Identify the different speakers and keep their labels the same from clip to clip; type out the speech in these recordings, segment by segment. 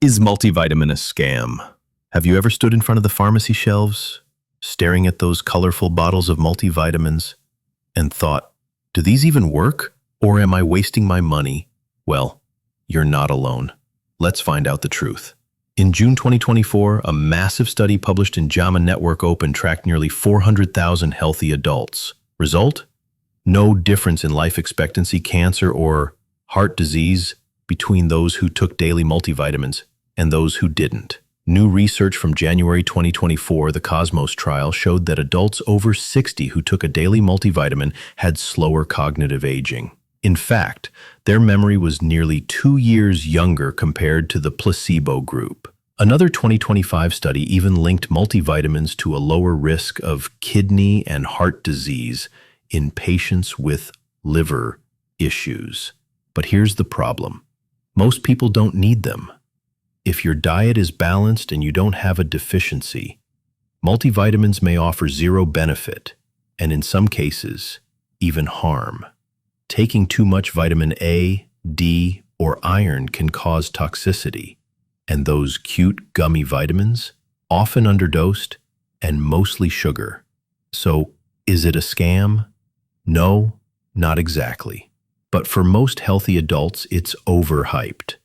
Speaker 1: Is multivitamin a scam? Have you ever stood in front of the pharmacy shelves, staring at those colorful bottles of multivitamins, and thought, do these even work? Or am I wasting my money? Well, you're not alone. Let's find out the truth. In June 2024, a massive study published in JAMA Network Open tracked nearly 400,000 healthy adults. Result? No difference in life expectancy, cancer, or heart disease between those who took daily multivitamins and those who didn't. New research from January 2024, the Cosmos trial, showed that adults over 60 who took a daily multivitamin had slower cognitive aging. In fact, their memory was nearly 2 years younger compared to the placebo group. Another 2025 study even linked multivitamins to a lower risk of kidney and heart disease in patients with liver issues. But here's the problem. Most people don't need them. If your diet is balanced and you don't have a deficiency, multivitamins may offer zero benefit, and in some cases, even harm. Taking too much vitamin A, D, or iron can cause toxicity, and those cute gummy vitamins, often underdosed and mostly sugar. So, is it a scam? No, not exactly. But for most healthy adults, it's overhyped.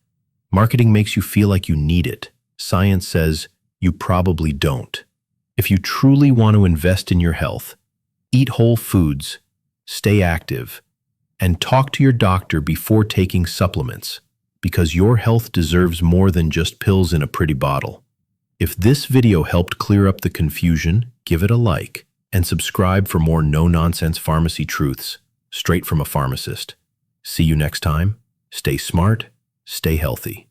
Speaker 1: Marketing makes you feel like you need it. Science says you probably don't. If you truly want to invest in your health, eat whole foods, stay active, and talk to your doctor before taking supplements, because your health deserves more than just pills in a pretty bottle. If this video helped clear up the confusion, give it a like, and subscribe for more no-nonsense pharmacy truths, straight from a pharmacist. See you next time. Stay smart, stay healthy.